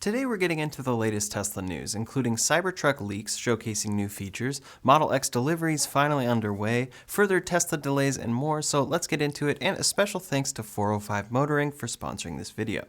Today we're getting into the latest Tesla news, including Cybertruck leaks showcasing new features, Model X deliveries finally underway, further Tesla delays, and more, so let's get into it, and a special thanks to 405 Motoring for sponsoring this video.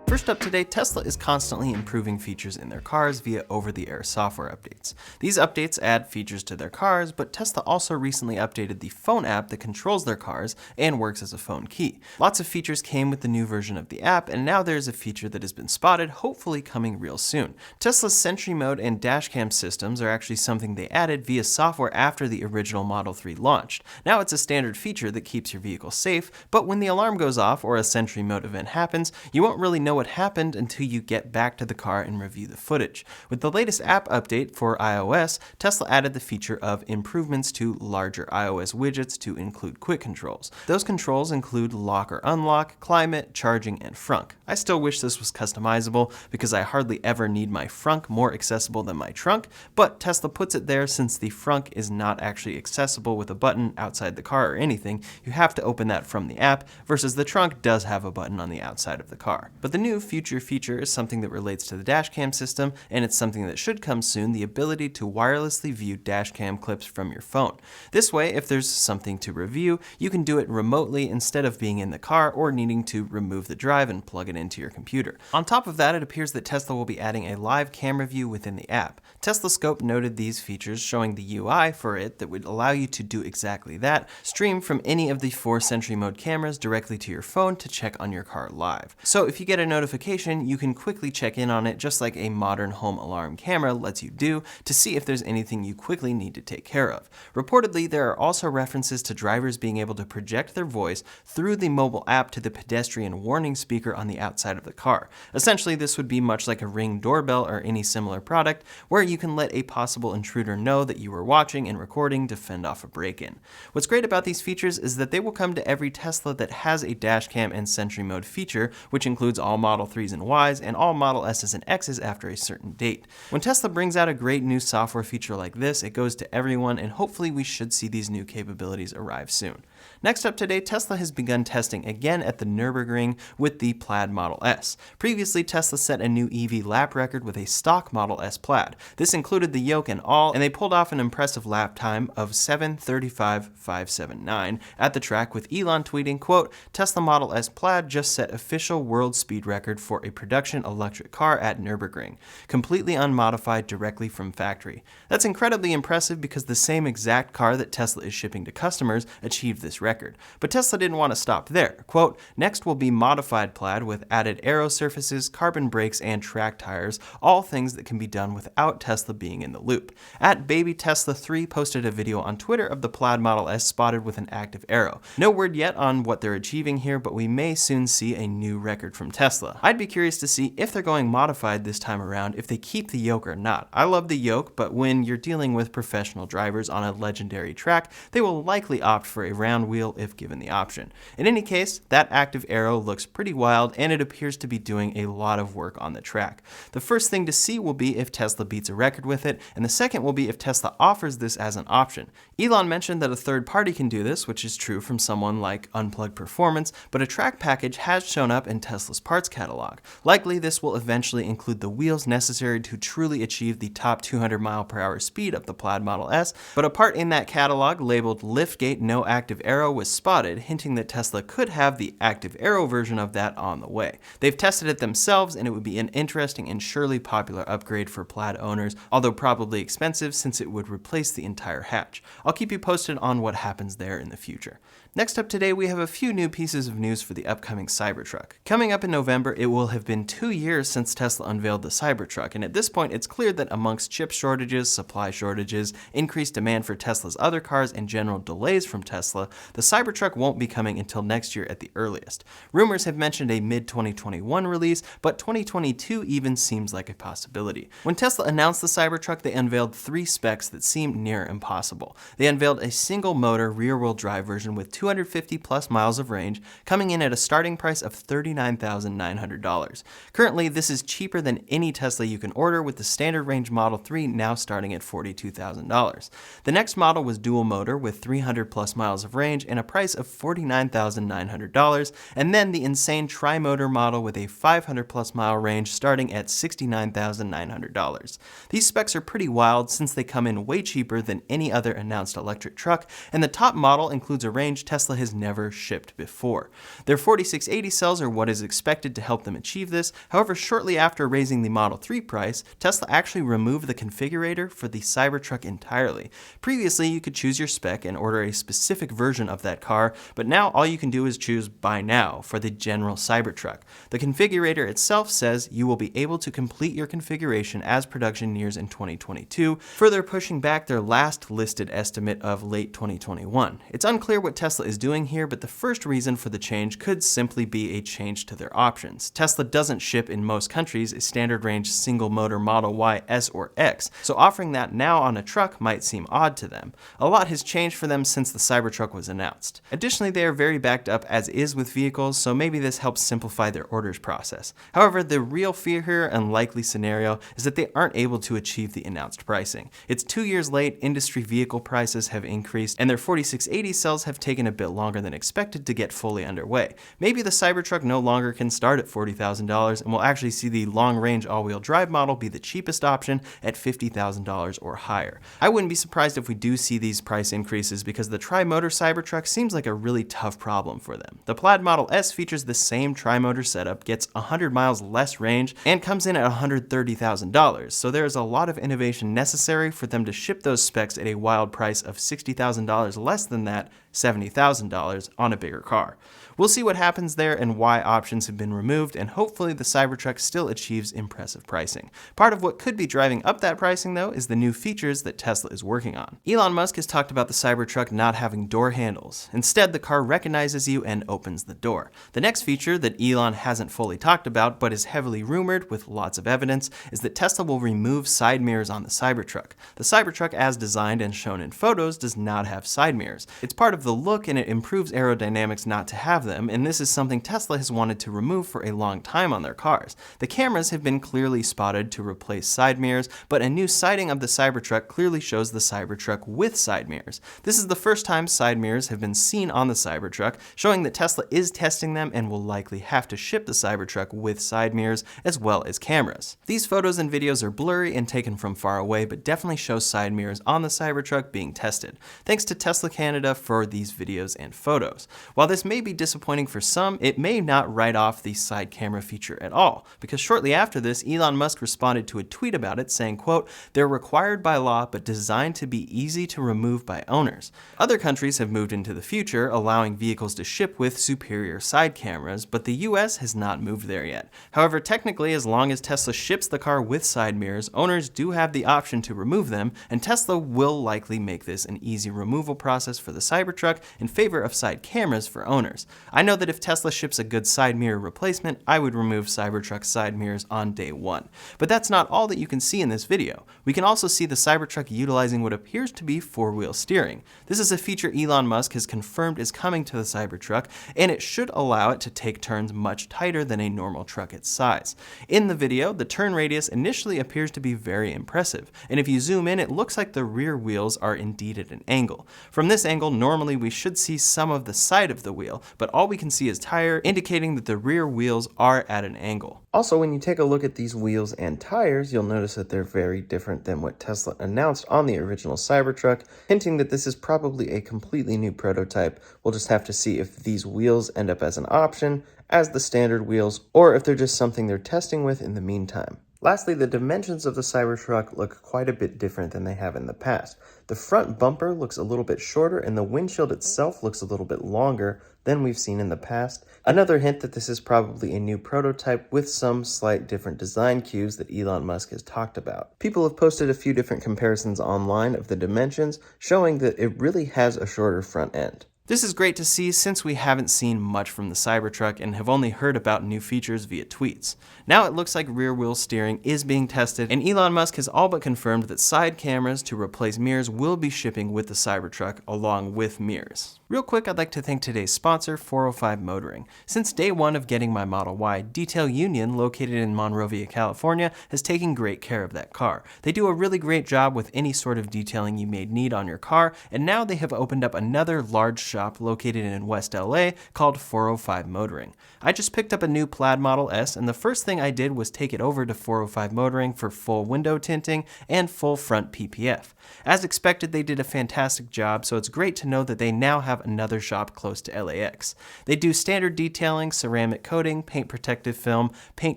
First up today, Tesla is constantly improving features in their cars via over-the-air software updates. These updates add features to their cars, but Tesla also recently updated the phone app that controls their cars and works as a phone key. Lots of features came with the new version of the app, and now there's a feature that has been spotted, hopefully coming real soon. Tesla's Sentry Mode and dashcam systems are actually something they added via software after the original Model 3 launched. Now it's a standard feature that keeps your vehicle safe, but when the alarm goes off or a Sentry Mode event happens, you won't really know what happened until you get back to the car and review the footage. With the latest app update for iOS, Tesla added the feature of improvements to larger iOS widgets to include quick controls. Those controls include lock or unlock, climate, charging, and frunk. I still wish this was customizable because I hardly ever need my frunk more accessible than my trunk, but Tesla puts it there since the frunk is not actually accessible with a button outside the car or anything. You have to open that from the app, versus the trunk does have a button on the outside of the car. But the new future feature is something that relates to the dashcam system, and it's something that should come soon, the ability to wirelessly view dashcam clips from your phone. This way, if there's something to review, you can do it remotely instead of being in the car or needing to remove the drive and plug it into your computer. On top of that, it appears that Tesla will be adding a live camera view within the app. Tesla Scope noted these features, showing the UI for it that would allow you to do exactly that, stream from any of the 4 Sentry Mode cameras directly to your phone to check on your car live. So if you get a notification, you can quickly check in on it just like a modern home alarm camera lets you do to see if there's anything you quickly need to take care of. Reportedly, there are also references to drivers being able to project their voice through the mobile app to the pedestrian warning speaker on the outside of the car. Essentially, this would be much like a Ring doorbell or any similar product where you can let a possible intruder know that you were watching and recording to fend off a break-in. What's great about these features is that they will come to every Tesla that has a dashcam and Sentry Mode feature, which includes all Model 3s and Ys and all Model S's and X's after a certain date. When Tesla brings out a great new software feature like this, it goes to everyone, and hopefully we should see these new capabilities arrive soon. Next up today, Tesla has begun testing again at the Nurburgring with the Plaid Model S. Previously, Tesla set a new EV lap record with a stock Model S Plaid. This included the yoke and all, and they pulled off an impressive lap time of 7:35.579 at the track, with Elon tweeting, quote, "Tesla Model S Plaid just set official world speed record for a production electric car at Nurburgring, completely unmodified directly from factory." That's incredibly impressive because the same exact car that Tesla is shipping to customers achieved this record. But Tesla didn't want to stop there. Quote, "Next will be modified Plaid with added aero surfaces, carbon brakes, and track tires, all things that can be done without Tesla being in the loop." At Baby Tesla 3 posted a video on Twitter of the Plaid Model S spotted with an active aero. No word yet on what they're achieving here, but we may soon see a new record from Tesla. I'd be curious to see if they're going modified this time around, if they keep the yoke or not. I love the yoke, but when you're dealing with professional drivers on a legendary track, they will likely opt for a round wheel if given the option. In any case, that active aero looks pretty wild, and it appears to be doing a lot of work on the track. The first thing to see will be if Tesla beats a record with it, and the second will be if Tesla offers this as an option. Elon mentioned that a third party can do this, which is true from someone like Unplugged Performance, but a track package has shown up in Tesla's parts catalog. Likely this will eventually include the wheels necessary to truly achieve the top 200 mph speed of the Plaid Model S, but a part in that catalog labeled Liftgate No Active Aero was spotted, hinting that Tesla could have the active aero version of that on the way. They've tested it themselves, and it would be an interesting and surely popular upgrade for Plaid owners, although probably expensive since it would replace the entire hatch. I'll keep you posted on what happens there in the future. Next up today, we have a few new pieces of news for the upcoming Cybertruck. Coming up in November, it will have been 2 years since Tesla unveiled the Cybertruck, and at this point it's clear that amongst chip shortages, supply shortages, increased demand for Tesla's other cars, and general delays from Tesla, the Cybertruck won't be coming until next year at the earliest. Rumors have mentioned a mid-2021 release, but 2022 even seems like a possibility. When Tesla announced the Cybertruck, they unveiled 3 specs that seemed near impossible. They unveiled a single motor rear-wheel drive version with 250 plus miles of range, coming in at a starting price of $39,900. Currently, this is cheaper than any Tesla you can order, with the standard range Model 3 now starting at $42,000. The next model was dual motor with 300 plus miles of range and a price of $49,900, and then the insane tri-motor model with a 500 plus mile range starting at $69,900. These specs are pretty wild since they come in way cheaper than any other announced electric truck, and the top model includes a range Tesla has never shipped before. Their 4680 cells are what is expected to help them achieve this. However, shortly after raising the Model 3 price, Tesla actually removed the configurator for the Cybertruck entirely. Previously, you could choose your spec and order a specific version of that car, but now all you can do is choose Buy Now for the general Cybertruck. The configurator itself says you will be able to complete your configuration as production nears in 2022, further pushing back their last listed estimate of late 2021. It's unclear what Tesla is doing here, but the first reason for the change could simply be a change to their options. Tesla doesn't ship in most countries a standard range single motor Model Y, S, or X, so offering that now on a truck might seem odd to them. A lot has changed for them since the Cybertruck was announced. Additionally, they are very backed up as is with vehicles, so maybe this helps simplify their orders process. However, the real fear here and likely scenario is that they aren't able to achieve the announced pricing. It's 2 years late, industry vehicle prices have increased, and their 4680 cells have taken a bit longer than expected to get fully underway. Maybe the Cybertruck no longer can start at $40,000, and we'll actually see the long-range all-wheel drive model be the cheapest option at $50,000 or higher. I wouldn't be surprised if we do see these price increases because the tri-motor Cybertruck seems like a really tough problem for them. The Plaid Model S features the same tri-motor setup, gets 100 miles less range, and comes in at $130,000, so there is a lot of innovation necessary for them to ship those specs at a wild price of $60,000 less than that, $70,000 on a bigger car. We'll see what happens there and why options have been removed, and hopefully the Cybertruck still achieves impressive pricing. Part of what could be driving up that pricing, though, is the new features that Tesla is working on. Elon Musk has talked about the Cybertruck not having door handles. Instead, the car recognizes you and opens the door. The next feature that Elon hasn't fully talked about, but is heavily rumored with lots of evidence, is that Tesla will remove side mirrors on the Cybertruck. The Cybertruck, as designed and shown in photos, does not have side mirrors. It's part of the look, and it improves aerodynamics not to have them, and this is something Tesla has wanted to remove for a long time on their cars. The cameras have been clearly spotted to replace side mirrors, but a new sighting of the Cybertruck clearly shows the Cybertruck with side mirrors. This is the first time side mirrors have been seen on the Cybertruck, showing that Tesla is testing them and will likely have to ship the Cybertruck with side mirrors as well as cameras. These photos and videos are blurry and taken from far away, but definitely show side mirrors on the Cybertruck being tested. Thanks to Tesla Canada for these videos and photos. While this may be disappointing for some, it may not write off the side camera feature at all, because shortly after this, Elon Musk responded to a tweet about it saying, quote, "They're required by law but designed to be easy to remove by owners." Other countries have moved into the future, allowing vehicles to ship with superior side cameras, but the US has not moved there yet. However, technically, as long as Tesla ships the car with side mirrors, owners do have the option to remove them, and Tesla will likely make this an easy removal process for the Cybertruck in favor of side cameras for owners. I know that if Tesla ships a good side mirror replacement, I would remove Cybertruck side mirrors on day one. But that's not all that you can see in this video. We can also see the Cybertruck utilizing what appears to be four-wheel steering. This is a feature Elon Musk has confirmed is coming to the Cybertruck, and it should allow it to take turns much tighter than a normal truck its size. In the video, the turn radius initially appears to be very impressive, and if you zoom in, it looks like the rear wheels are indeed at an angle. From this angle, normally we should see some of the side of the wheel, but all we can see is tire, indicating that the rear wheels are at an angle. Also, when you take a look at these wheels and tires, you'll notice that they're very different than what Tesla announced on the original Cybertruck, hinting that this is probably a completely new prototype. We'll just have to see if these wheels end up as an option, as the standard wheels, or if they're just something they're testing with in the meantime. Lastly, the dimensions of the Cybertruck look quite a bit different than they have in the past. The front bumper looks a little bit shorter, and the windshield itself looks a little bit longer than we've seen in the past. Another hint that this is probably a new prototype with some slight different design cues that Elon Musk has talked about. People have posted a few different comparisons online of the dimensions, showing that it really has a shorter front end. This is great to see since we haven't seen much from the Cybertruck and have only heard about new features via tweets. Now it looks like rear-wheel steering is being tested, and Elon Musk has all but confirmed that side cameras to replace mirrors will be shipping with the Cybertruck along with mirrors. Real quick, I'd like to thank today's sponsor, 405 Motoring. Since day one of getting my Model Y, Detail Union, located in Monrovia, California, has taken great care of that car. They do a really great job with any sort of detailing you may need on your car, and now they have opened up another large shop located in West LA called 405 Motoring. I just picked up a new Plaid Model S, and the first thing I did was take it over to 405 Motoring for full window tinting and full front PPF. As expected, they did a fantastic job, so it's great to know that they now have another shop close to LAX. They do standard detailing, ceramic coating, paint protective film, paint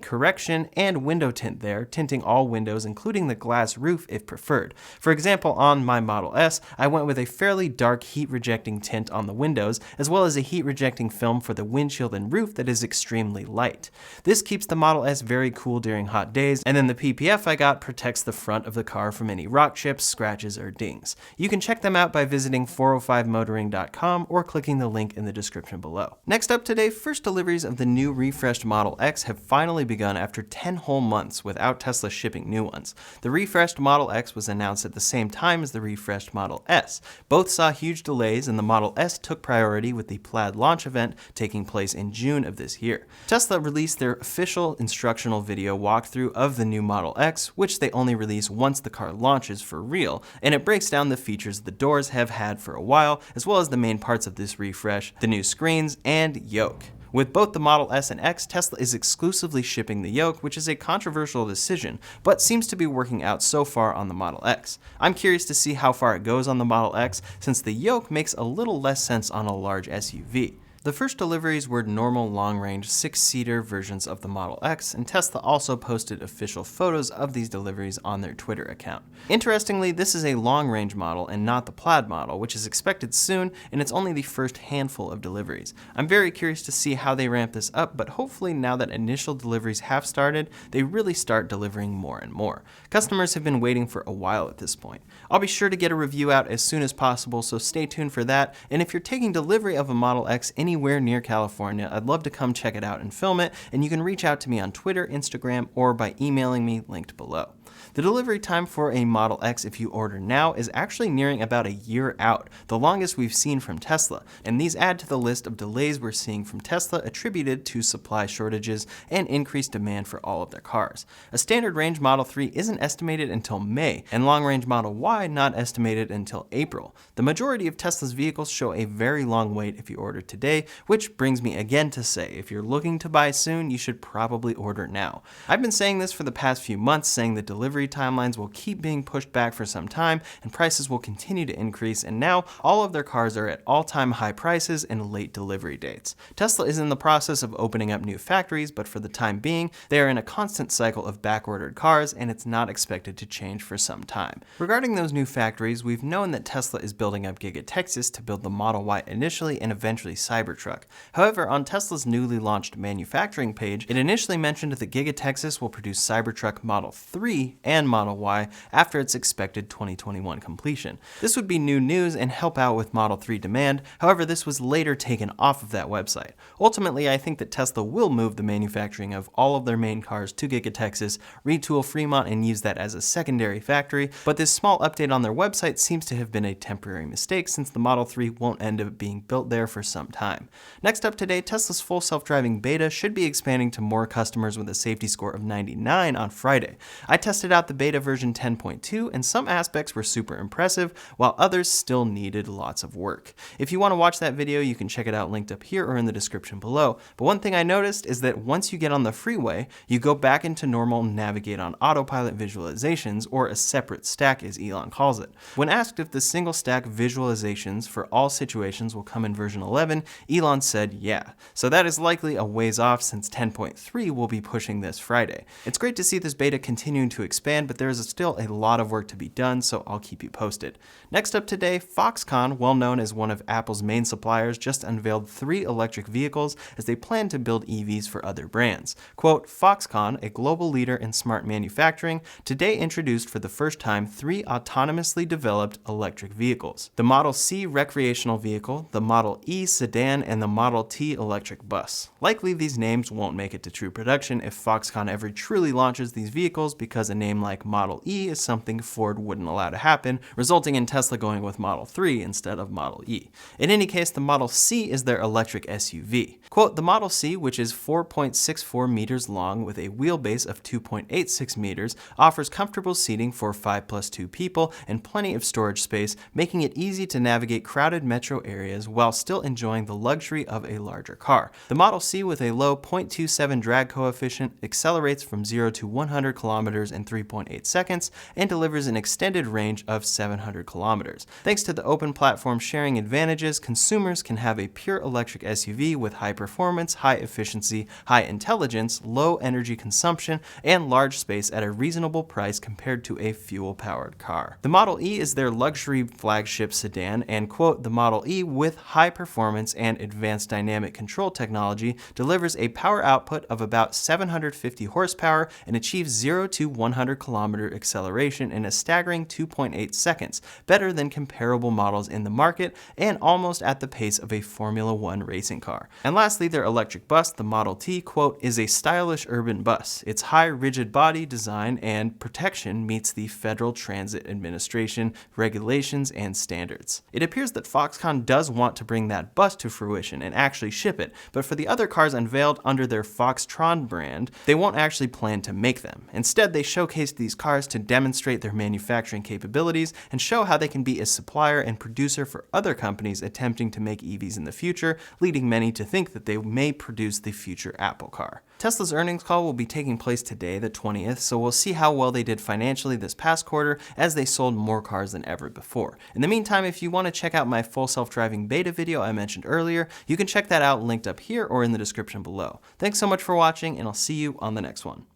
correction, and window tint there, tinting all windows including the glass roof if preferred. For example, on my Model S, I went with a fairly dark heat-rejecting tint on the windows, as well as a heat-rejecting film for the windshield and roof that is extremely light. This keeps the Model S very cool during hot days, and then the PPF I got protects the front of the car from any rock chips, scratches, or dings. You can check them out by visiting 405motoring.com or clicking the link in the description below. Next up today, first deliveries of the new refreshed Model X have finally begun after 10 whole months without Tesla shipping new ones. The refreshed Model X was announced at the same time as the refreshed Model S. Both saw huge delays, and the Model S took priority with the Plaid launch event taking place in June of this year. Tesla released their official instructional video walkthrough of the new Model X, which they only release once the car launches for real, and it breaks down the features the doors have had for a while, as well as the main parts of this refresh, the new screens, and yoke. With both the Model S and X, Tesla is exclusively shipping the yoke, which is a controversial decision, but seems to be working out so far on the Model X. I'm curious to see how far it goes on the Model X, since the yoke makes a little less sense on a large SUV. The first deliveries were normal long-range 6-seater versions of the Model X, and Tesla also posted official photos of these deliveries on their Twitter account. Interestingly, this is a long-range model and not the Plaid model, which is expected soon, and it's only the first handful of deliveries. I'm very curious to see how they ramp this up, but hopefully now that initial deliveries have started, they really start delivering more and more. Customers have been waiting for a while at this point. I'll be sure to get a review out as soon as possible, so stay tuned for that, and if you're taking delivery of a Model X anywhere near California, I'd love to come check it out and film it, and you can reach out to me on Twitter, Instagram, or by emailing me linked below. The delivery time for a Model X if you order now is actually nearing about a year out, the longest we've seen from Tesla, and these add to the list of delays we're seeing from Tesla attributed to supply shortages and increased demand for all of their cars. A standard range Model 3 isn't estimated until May, and long range Model Y not estimated until April. The majority of Tesla's vehicles show a very long wait if you order today, which brings me again to say, if you're looking to buy soon, you should probably order now. I've been saying this for the past few months, saying that delivery timelines will keep being pushed back for some time and prices will continue to increase, and now all of their cars are at all-time high prices and late delivery dates. Tesla is in the process of opening up new factories, but for the time being, they are in a constant cycle of back-ordered cars, and it's not expected to change for some time. Regarding those new factories, we've known that Tesla is building up Giga Texas to build the Model Y initially and eventually Cybertruck. However, on Tesla's newly launched manufacturing page, it initially mentioned that Giga Texas will produce Cybertruck Model 3 and Model Y after its expected 2021 completion. This would be new news and help out with Model 3 demand, however this was later taken off of that website. Ultimately, I think that Tesla will move the manufacturing of all of their main cars to Giga Texas, retool Fremont and use that as a secondary factory, but this small update on their website seems to have been a temporary mistake since the Model 3 won't end up being built there for some time. Next up today, Tesla's full self-driving beta should be expanding to more customers with a safety score of 99 on Friday. I tested out the beta version 10.2 and some aspects were super impressive, while others still needed lots of work. If you want to watch that video, you can check it out linked up here or in the description below. But one thing I noticed is that once you get on the freeway, you go back into normal navigate on autopilot visualizations, or a separate stack as Elon calls it. When asked if the single stack visualizations for all situations will come in version 11, Elon said yeah. So that is likely a ways off since 10.3 will be pushing this Friday. It's great to see this beta continuing to expand expand, but there is still a lot of work to be done, so I'll keep you posted. Next up today, Foxconn, well known as one of Apple's main suppliers, just unveiled 3 electric vehicles as they plan to build EVs for other brands. Quote, Foxconn, a global leader in smart manufacturing, today introduced for the first time 3 autonomously developed electric vehicles: the Model C recreational vehicle, the Model E sedan, and the Model T electric bus. Likely these names won't make it to true production if Foxconn ever truly launches these vehicles, because a name like Model E is something Ford wouldn't allow to happen, resulting in Tesla going with Model 3 instead of Model E. In any case, the Model C is their electric SUV. Quote, the Model C, which is 4.64 meters long with a wheelbase of 2.86 meters, offers comfortable seating for 5+2 people and plenty of storage space, making it easy to navigate crowded metro areas while still enjoying the luxury of a larger car. The Model C, with a low 0.27 drag coefficient, accelerates from 0 to 100 kilometers in 3.8 seconds and delivers an extended range of 700 kilometers. Thanks to the open platform sharing advantages, consumers can have a pure electric SUV with high performance, high efficiency, high intelligence, low energy consumption, and large space at a reasonable price compared to a fuel-powered car. The Model E is their luxury flagship sedan, and quote, the Model E, with high performance and advanced dynamic control technology, delivers a power output of about 750 horsepower and achieves 0 to 100 kilometer acceleration in a staggering 2.8 seconds, better than comparable models in the market and almost at the pace of a Formula 1 racing car. And lastly, their electric bus, the Model T, quote, is a stylish urban bus. Its high rigid body design and protection meets the Federal Transit Administration regulations and standards. It appears that Foxconn does want to bring that bus to fruition and actually ship it, but for the other cars unveiled under their Foxtron brand, they won't actually plan to make them. Instead, they showcased these cars to demonstrate their manufacturing capabilities and show how they can be a supplier and producer for other companies attempting to make EVs in the future, leading many to think that they may produce the future Apple car. Tesla's earnings call will be taking place today, the 20th, so we'll see how well they did financially this past quarter as they sold more cars than ever before. In the meantime, if you want to check out my full self-driving beta video I mentioned earlier, you can check that out linked up here or in the description below. Thanks so much for watching, and I'll see you on the next one.